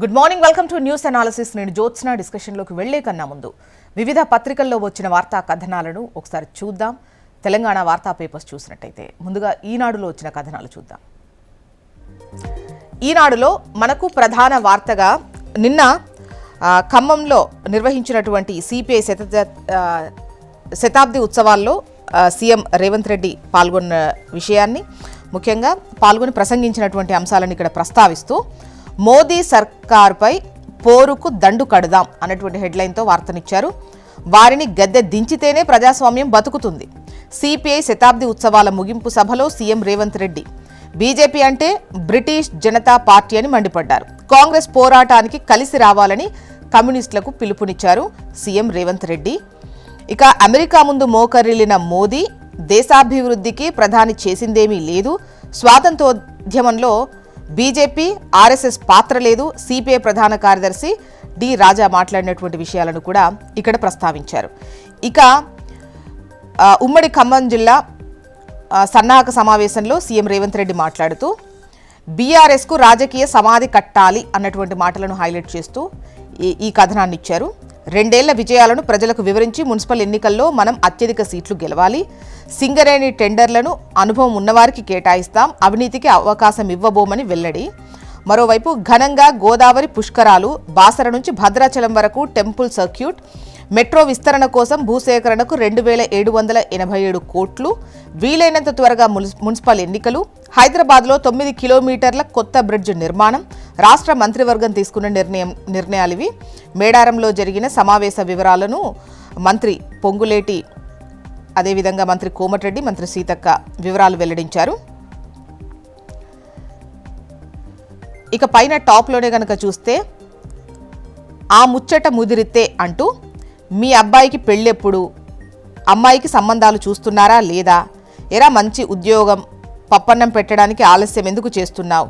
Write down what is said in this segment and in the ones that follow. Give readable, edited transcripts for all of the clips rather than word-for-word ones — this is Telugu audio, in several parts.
Good morning, welcome to news analysis. నేను జ్యోత్స్న. డిస్కషన్లోకి వెళ్లే కన్నా ముందు వివిధ పత్రికల్లో వచ్చిన వార్తా కథనాలను ఒకసారి చూద్దాం. తెలంగాణ వార్తా పేపర్స్ చూసినట్టయితే ముందుగా ఈనాడులో వచ్చిన కథనాలు చూద్దాం. ఈనాడులో మనకు ప్రధాన వార్తగా నిన్న ఖమ్మంలో నిర్వహించినటువంటి సిపిఐ శతాబ్ది ఉత్సవాల్లో సీఎం రేవంత్ రెడ్డి పాల్గొన్న విషయాన్ని, ముఖ్యంగా పాల్గొని ప్రసంగించినటువంటి అంశాలను ఇక్కడ ప్రస్తావిస్తూ మోదీ సర్కార్పై పోరుకు దండు కడదాం అన్నటువంటి హెడ్లైన్తో వార్తనిచ్చారు. వారిని గద్దె దించితేనే ప్రజాస్వామ్యం బతుకుతుంది. సిపిఐ శతాబ్ది ఉత్సవాల ముగింపు సభలో సీఎం రేవంత్ రెడ్డి బీజేపీ అంటే బ్రిటిష్ జనతా పార్టీ అని మండిపడ్డారు. కాంగ్రెస్ పోరాటానికి కలిసి రావాలని కమ్యూనిస్టులకు పిలుపునిచ్చారు సీఎం రేవంత్ రెడ్డి. ఇక అమెరికా ముందు మోకరిల్లిన మోదీ దేశాభివృద్ధికి ప్రధాని చేసిందేమీ లేదు, స్వాతంత్రోద్యమంలో బీజేపీ ఆర్ఎస్ఎస్ పాత్ర లేదు, సిపిఐ ప్రధాన కార్యదర్శి డి రాజా మాట్లాడినటువంటి విషయాలను కూడా ఇక్కడ ప్రస్తావించారు. ఇక ఉమ్మడి ఖమ్మం జిల్లా సన్నాహక సమావేశంలో సీఎం రేవంత్ రెడ్డి మాట్లాడుతూ బీఆర్ఎస్కు రాజకీయ సమాధి కట్టాలి అన్నటువంటి మాటలను హైలైట్ చేస్తూ ఈ కథనాన్ని ఇచ్చారు. 2 ఏళ్ల విజయాలను ప్రజలకు వివరించి మున్సిపల్ ఎన్నికల్లో మనం అత్యధిక సీట్లు గెలవాలి, సింగరేణి టెండర్లను అనుభవం ఉన్నవారికి కేటాయిస్తాం, అవినీతికి అవకాశం ఇవ్వబోమని వెల్లడి. మరోవైపు ఘనంగా గోదావరి పుష్కరాలు, బాసర నుంచి భద్రాచలం వరకు టెంపుల్ సర్క్యూట్, మెట్రో విస్తరణ కోసం భూసేకరణకు 2787 కోట్లు, వీలైనంత త్వరగా మున్సిపల్ ఎన్నికలు, హైదరాబాద్లో 9 కిలోమీటర్ల కొత్త బ్రిడ్జ్ నిర్మాణం, రాష్ట్ర మంత్రివర్గం తీసుకున్న నిర్ణయాలివి. మేడారంలో జరిగిన సమావేశ వివరాలను మంత్రి పొంగులేటి, అదేవిధంగా మంత్రి కోమటిరెడ్డి, మంత్రి సీతక్క వివరాలు వెల్లడించారు. ఇక పైన టాప్లోనే కనుక చూస్తే ఆ ముచ్చట ముదిరితే అంటూ మీ అబ్బాయికి పెళ్ళెప్పుడు, అమ్మాయికి సంబంధాలు చూస్తున్నారా లేదా, ఎరా మంచి ఉద్యోగం, పప్పన్నం పెట్టడానికి ఆలస్యం ఎందుకు చేస్తున్నావు,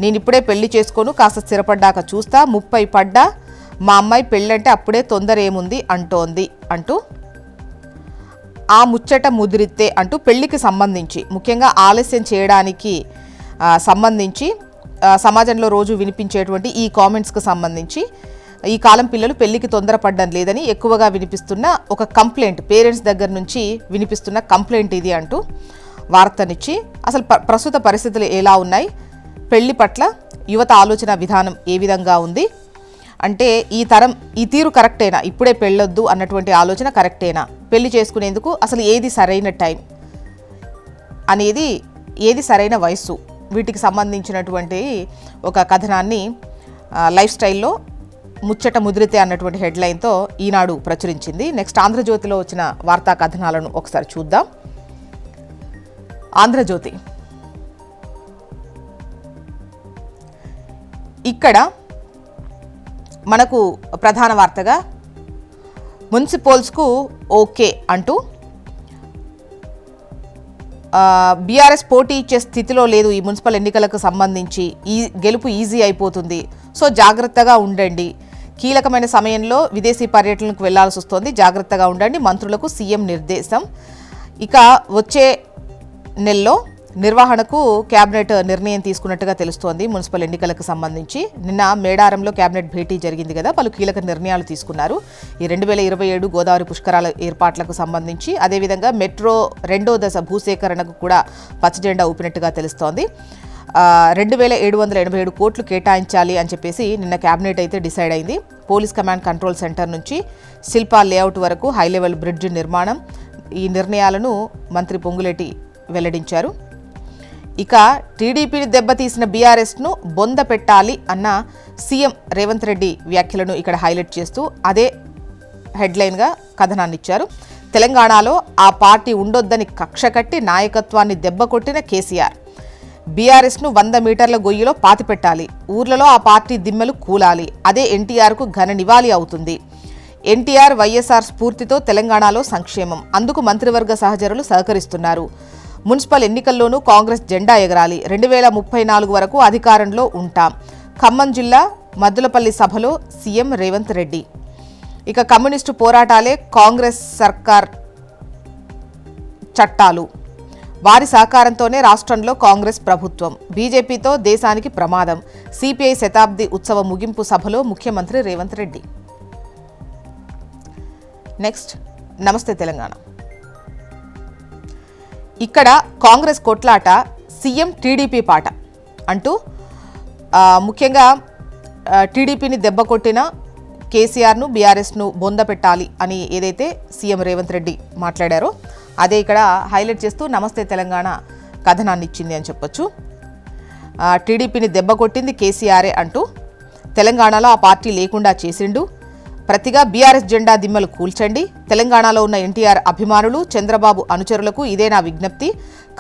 నేనిప్పుడే పెళ్లి చేసుకోను, కాస్త స్థిరపడ్డాక చూస్తా, 30 పడ్డా మా అమ్మాయి పెళ్ళంటే అప్పుడే తొందర ఏముంది అంటోంది అంటూ ఆ ముచ్చట ముదిరితే అంటూ పెళ్లికి సంబంధించి, ముఖ్యంగా ఆలస్యం చేయడానికి సంబంధించి సమాజంలో రోజు వినిపించేటువంటి ఈ కామెంట్స్కి సంబంధించి ఈ కాలం పిల్లలు పెళ్లికి తొందరపడ్డం లేదని ఎక్కువగా వినిపిస్తున్న ఒక కంప్లైంట్, పేరెంట్స్ దగ్గర నుంచి వినిపిస్తున్న కంప్లైంట్ ఇది అంటూ వార్తనిచ్చి అసలు ప్రస్తుత పరిస్థితులు ఎలా ఉన్నాయి, పెళ్లి పట్ల యువత ఆలోచన విధానం ఏ విధంగా ఉంది, అంటే ఈ తీరు కరెక్టేనా, ఇప్పుడే పెళ్ళొద్దు అన్నటువంటి ఆలోచన కరెక్టేనా, పెళ్లి చేసుకునేందుకు అసలు ఏది సరైన టైం అనేది, ఏది సరైన వయస్సు, వీటికి సంబంధించినటువంటి ఒక కథనాన్ని లైఫ్ స్టైల్లో ముచ్చట ముదిరితే అన్నటువంటి హెడ్లైన్తో ఈనాడు ప్రచురించింది. నెక్స్ట్ ఆంధ్రజ్యోతిలో వచ్చిన వార్తా కథనాలను ఒకసారి చూద్దాం. ఆంధ్రజ్యోతి ఇక్కడ మనకు ప్రధాన వార్తగా మున్సిపల్స్కు ఓకే అంటూ బీఆర్ఎస్ పోటీ ఇచ్చే స్థితిలో లేదు, ఈ మున్సిపల్ ఎన్నికలకు సంబంధించి ఈ గెలుపు ఈజీ అయిపోతుంది, సో జాగ్రత్తగా ఉండండి, కీలకమైన సమయంలో విదేశీ పర్యటనకు వెళ్లాల్సి వస్తుంది, జాగ్రత్తగా ఉండండి, మంత్రులకు సీఎం నిర్దేశం. ఇక వచ్చే నెలలో నిర్వహణకు కేబినెట్ నిర్ణయం తీసుకున్నట్టుగా తెలుస్తోంది. మున్సిపల్ ఎన్నికలకు సంబంధించి నిన్న మేడారంలో కేబినెట్ భేటీ జరిగింది కదా, పలు కీలక నిర్ణయాలు తీసుకున్నారు. ఈ 2027 గోదావరి పుష్కరాల ఏర్పాట్లకు సంబంధించి, అదేవిధంగా మెట్రో 2వ దశ భూసేకరణకు కూడా పచ్చజెండా ఊపినట్టుగా తెలుస్తోంది. 2787 కోట్లు కేటాయించాలి అని చెప్పేసి నిన్న కేబినెట్ అయితే డిసైడ్ అయింది. పోలీస్ కమాండ్ కంట్రోల్ సెంటర్ నుంచి శిల్పా లేఅవుట్ వరకు హై లెవెల్ బ్రిడ్జ్ నిర్మాణం, ఈ నిర్ణయాలను మంత్రి పొంగులేటి వెల్లడించారు. ఇక టీడీపీని దెబ్బతీసిన బీఆర్ఎస్ను బొంద పెట్టాలి అన్న సీఎం రేవంత్ రెడ్డి వ్యాఖ్యలను ఇక్కడ హైలైట్ చేస్తూ అదే హెడ్లైన్గా కథనాన్ని ఇచ్చారు. తెలంగాణలో ఆ పార్టీ ఉండొద్దని కక్ష కట్టి నాయకత్వాన్ని దెబ్బకొట్టిన కేసీఆర్, బీఆర్ఎస్ను 100 మీటర్ల గొయ్యిలో పాతిపెట్టాలి, ఊర్లలో ఆ పార్టీ దిమ్మెలు కూలాలి, అదే ఎన్టీఆర్కు ఘన నివాళి అవుతుంది. ఎన్టీఆర్ వైఎస్ఆర్ స్ఫూర్తితో తెలంగాణలో సంక్షేమం, అందుకు మంత్రివర్గ సహచరులు సహకరిస్తున్నారు. మున్సిపల్ ఎన్నికల్లోనూ కాంగ్రెస్ జెండా ఎగరాలి, 2034 వరకు అధికారంలో ఉంటాం. ఖమ్మం జిల్లా మద్దులపల్లి సభలో సీఎం రేవంత్ రెడ్డి. ఇక కమ్యూనిస్టు పోరాటాలే కాంగ్రెస్ సర్కార్ చట్టాలు, వారి సహకారంతోనే రాష్ట్రంలో కాంగ్రెస్ ప్రభుత్వం, బీజేపీతో దేశానికి ప్రమాదం. సిపిఐ శతాబ్ది ఉత్సవ ముగింపు సభలో ముఖ్యమంత్రి రేవంత్ రెడ్డి. నెక్స్ట్, నమస్తే తెలంగాణ. ఇక్కడ కాంగ్రెస్ కొట్లాట, సీఎం టీడీపీ పాట అంటూ ముఖ్యంగా టీడీపీని దెబ్బ కొట్టిన కేసీఆర్ను, బీఆర్ఎస్ను బొంద పెట్టాలి అని ఏదైతే సీఎం రేవంత్ రెడ్డి మాట్లాడారో అదే ఇక్కడ హైలైట్ చేస్తూ నమస్తే తెలంగాణ కథనాన్ని ఇచ్చింది అని చెప్పొచ్చు. టీడీపీని దెబ్బ కొట్టింది కేసీఆరే అంటూ తెలంగాణలో ఆ పార్టీ లేకుండా చేసిండు. ప్రతిగా బీఆర్ఎస్ జెండా దిమ్మలు కూల్చండి. తెలంగాణలో ఉన్న ఎన్టీఆర్ అభిమానులు, చంద్రబాబు అనుచరులకు ఇదే నా విజ్ఞప్తి.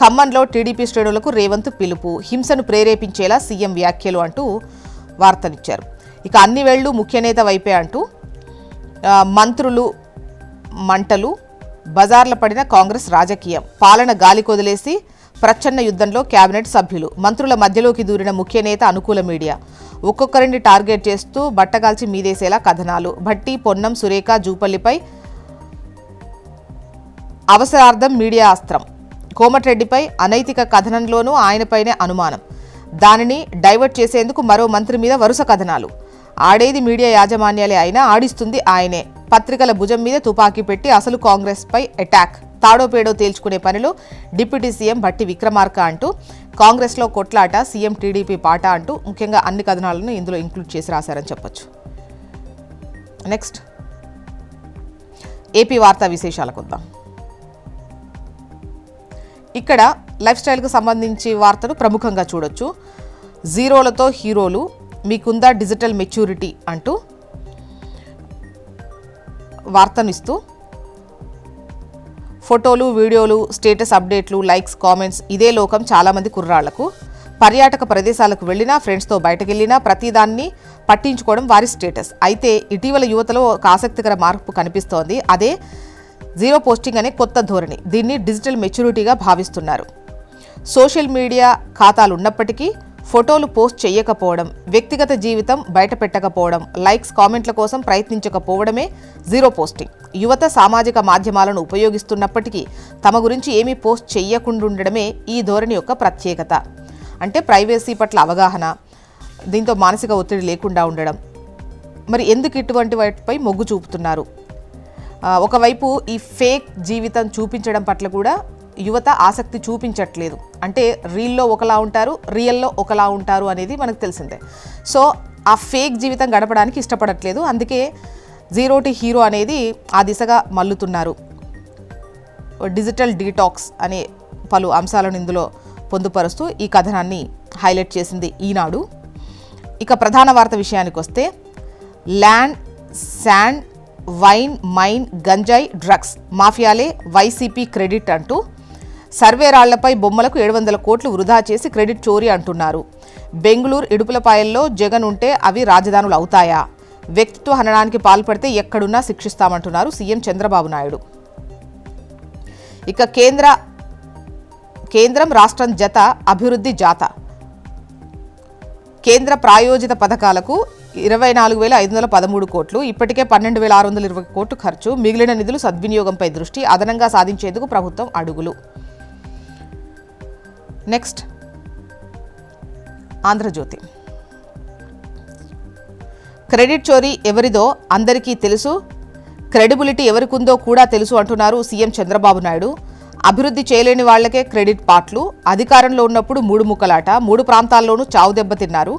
ఖమ్మంలో టీడీపీ శ్రేణులకు రేవంత్ పిలుపు. హింసను ప్రేరేపించేలా సీఎం వ్యాఖ్యలు అంటూ వార్తనిచ్చారు. ఇక అన్ని వేళ్లు ముఖ్యనేత వైపే అంటూ మంత్రులు మంటలు, బజార్ల పడిన కాంగ్రెస్ రాజకీయం, పాలన గాలి కొదిలేసి ప్రచ్ఛన్న యుద్ధంలో కేబినెట్ సభ్యులు, మంత్రుల మధ్యలోకి దూరిన ముఖ్యనేత, అనుకూల మీడియా, ఒక్కొక్కరిని టార్గెట్ చేస్తూ బట్టగాల్చి మీదేసేలా కథనాలు, భట్టి, పొన్నం, సురేఖ, జూపల్లిపై అవసరార్థం మీడియా అస్త్రం, కోమటిరెడ్డిపై అనైతిక కథనంలోనూ ఆయనపైనే అనుమానం, దానిని డైవర్ట్ చేసేందుకు మరో మంత్రి మీద వరుస కథనాలు, ఆడేది మీడియా యాజమాన్యాలే అయినా ఆడిస్తుంది ఆయనే, పత్రికల భుజం మీద తుపాకీ పెట్టి అసలు కాంగ్రెస్పై అటాక్, తాడో పేడో తేల్చుకునే పనిలో డిప్యూటీ సీఎం భట్టి విక్రమార్క అంటూ కాంగ్రెస్లో కొట్లాట, సీఎం టీడీపీ పాట అంటూ ముఖ్యంగా అన్ని కథనాలను ఇందులో ఇంక్లూడ్ చేసి రాశారని చెప్పొచ్చు. నెక్స్ట్, ఏపీ వార్తా విశేషాలకు వద్దాం. ఇక్కడ లైఫ్ స్టైల్కు సంబంధించి వార్తను ప్రముఖంగా చూడొచ్చు. జీరోలతో హీరోలు, మీకుందా డిజిటల్ మెచ్యూరిటీ అంటూ వార్తనిస్తూ ఫోటోలు, వీడియోలు, స్టేటస్ అప్డేట్లు, లైక్స్, కామెంట్స్ ఇదే లోకం చాలామంది కుర్రాళ్లకు. పర్యాటక ప్రదేశాలకు వెళ్ళినా, ఫ్రెండ్స్తో బయటకెళ్ళినా ప్రతిదాన్ని పట్టించుకోవడం వారి స్టేటస్. అయితే ఇటీవల యువతలో ఒక ఆసక్తికర మార్పు కనిపిస్తోంది. అదే జీరో పోస్టింగ్ అనే కొత్త ధోరణి. దీన్ని డిజిటల్ మెచ్యూరిటీగా భావిస్తున్నారు. సోషల్ మీడియా ఖాతాలు ఉన్నప్పటికీ ఫోటోలు పోస్ట్ చేయకపోవడం, వ్యక్తిగత జీవితం బయట పెట్టకపోవడం, లైక్స్, కామెంట్ల కోసం ప్రయత్నించకపోవడమే జీరో పోస్టింగ్. యువత సామాజిక మాధ్యమాలను ఉపయోగిస్తున్నప్పటికీ తమ గురించి ఏమీ పోస్ట్ చేయకుండుండడమే ఈ ధోరణి యొక్క ప్రత్యేకత. అంటే ప్రైవసీ పట్ల అవగాహన, దీంతో మానసిక ఒత్తిడి లేకుండా ఉండడం. మరి ఎందుకు ఇటువంటి వాటిపై మొగ్గు చూపుతున్నారు? ఒకవైపు ఈ ఫేక్ జీవితం చూపించడం పట్ల కూడా యువత ఆసక్తి చూపించట్లేదు. అంటే రీల్లో ఒకలా ఉంటారు, రియల్లో ఒకలా ఉంటారు అనేది మనకు తెలిసిందే. సో ఆ ఫేక్ జీవితం గడపడానికి ఇష్టపడట్లేదు. అందుకే జీరో టు హీరో అనేది ఆ దిశగా మల్లుతున్నారు. డిజిటల్ డీటాక్స్ అనే పలు అంశాలను ఇందులో పొందుపరుస్తూ ఈ కథనాన్ని హైలైట్ చేసింది ఈనాడు. ఇక ప్రధాన వార్త విషయానికి వస్తే, ల్యాండ్, శాండ్, వైన్, మైన్, గంజాయి, డ్రగ్స్ మాఫియాలే వైసీపీ క్రెడిట్ అంటూ సర్వే రాళ్లపై బొమ్మలకు 700 కోట్లు వృధా చేసి క్రెడిట్ చోరీ అంటున్నారు. బెంగళూరు ఇడుపులపాయల్లో జగన్ ఉంటే అవి రాజధానులు అవుతాయా? వ్యక్తిత్వ హననానికి పాల్పడితే ఎక్కడున్నా శిక్షిస్తామంటున్నారు సీఎం చంద్రబాబు నాయుడు. ఇక కేంద్రం రాష్ట్రం జత, అభివృద్ధి జాత. కేంద్ర ప్రాయోజిత పథకాలకు 24,513 కోట్లు, ఇప్పటికే 12,620 కోట్లు ఖర్చు. మిగిలిన నిధులు సద్వినియోగంపై దృష్టి, అదనంగా సాధించేందుకు ప్రభుత్వం అడుగులు. నెక్స్ట్, ఆంధ్రజ్యోతి. క్రెడిట్ చోరీ ఎవరిదో అందరికీ తెలుసు, క్రెడిబిలిటీ ఎవరికుందో కూడా తెలుసు అంటున్నారు సీఎం చంద్రబాబు నాయుడు. అభివృద్ధి చేయలేని వాళ్లకే క్రెడిట్ పాట్లు. అధికారంలో ఉన్నప్పుడు 3 ముక్కలాట, 3 ప్రాంతాల్లోనూ చావు దెబ్బతిన్నారు.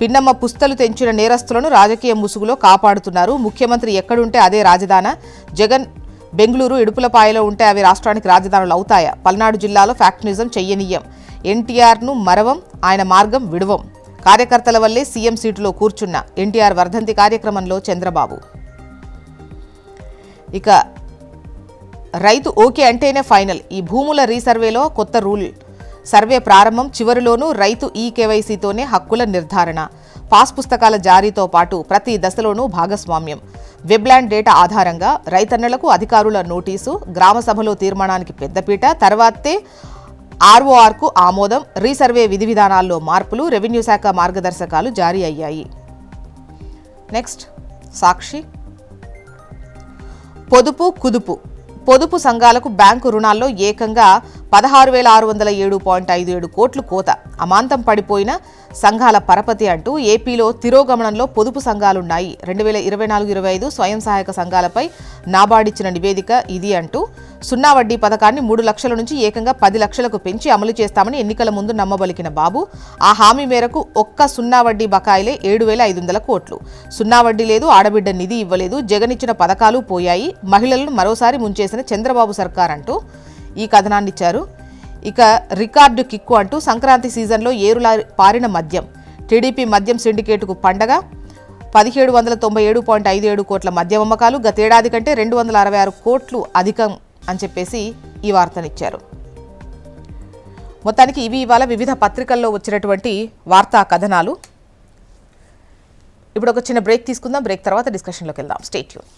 పిన్నమ్మ పుస్తలు తెంచిన నేరస్తులను రాజకీయ ముసుగులో కాపాడుతున్నారు. ముఖ్యమంత్రి ఎక్కడుంటే అదే రాజధాని. జగన్ బెంగళూరు ఇడుపులపాయలో ఉంటే అవి రాష్ట్రానికి రాజధానులు అవుతాయా? పల్నాడు జిల్లాలో ఫ్యాక్టనిజం చెయ్యనీయం. ఎన్టీఆర్ను మరవం, ఆయన మార్గం విడవం. కార్యకర్తల వల్లే సీఎం సీటులో కూర్చున్న ఎన్టీఆర్ వర్ధంతి కార్యక్రమంలో చంద్రబాబు. ఇక రైతు ఓకే అంటేనే ఫైనల్. ఈ భూముల రీసర్వేలో కొత్త రూల్. సర్వే ప్రారంభం చివరిలోనూ రైతు ఈకేవైసీతోనే హక్కుల నిర్ధారణ. పాస్ పుస్తకాల జారీతో పాటు ప్రతి దశలోనూ భాగస్వామ్యం. వెబ్లాండ్ డేటా ఆధారంగా రైతన్నలకు అధికారుల నోటీసు. గ్రామ సభలో తీర్మానానికి పెద్దపీట. తర్వాతే ఆర్ఓఆర్కు ఆమోదం. రీసర్వే విధి విధానాల్లో మార్పులు. రెవెన్యూ శాఖ మార్గదర్శకాలు జారీ అయ్యాయి. నెక్స్ట్, సాక్షి. పొదుపు కుదుపు. పొదుపు సంఘాలకు బ్యాంకు రుణాల్లో ఏకంగా 16,607.57 కోట్లు కోత. అమాంతం పడిపోయిన సంఘాల పరపతి అంటూ ఏపీలో తిరోగమనంలో పొదుపు సంఘాలున్నాయి. 2024-25 స్వయం సహాయక సంఘాలపై నాబార్డిచ్చిన నివేదిక ఇది అంటూ సున్నా వడ్డీ పథకాన్ని 3 లక్షల నుంచి ఏకంగా 10 లక్షలకు పెంచి అమలు చేస్తామని ఎన్నికల ముందు నమ్మబలికిన బాబు ఆ హామీ మేరకు ఒక్క సున్నా వడ్డీ బకాయిలే 7,500 కోట్లు. సున్నా వడ్డీ లేదు, ఆడబిడ్డ నిధి ఇవ్వలేదు, జగన్ ఇచ్చిన పథకాలు పోయాయి, మహిళలను మరోసారి ముంచేసిన చంద్రబాబు సర్కార్ అంటూ ఈ కథనాన్ని ఇచ్చారు. ఇక రికార్డు కిక్కు అంటూ సంక్రాంతి సీజన్లో ఏరులా పారిన మద్యం. టీడీపీ మద్యం సిండికేటుకు పండగ. 1,797.57 కోట్ల మద్యం అమ్మకాలు గతేడాది కంటే 266 కోట్లు అధికం అని చెప్పేసి ఈ వార్తనిచ్చారు. మొత్తానికి ఇవి ఇవాళ వివిధ పత్రికల్లో వచ్చినటువంటి వార్తా కథనాలు. ఇప్పుడు ఒక చిన్న బ్రేక్ తీసుకుందాం. బ్రేక్ తర్వాత డిస్కషన్లోకి వెళ్దాం. Stay tune.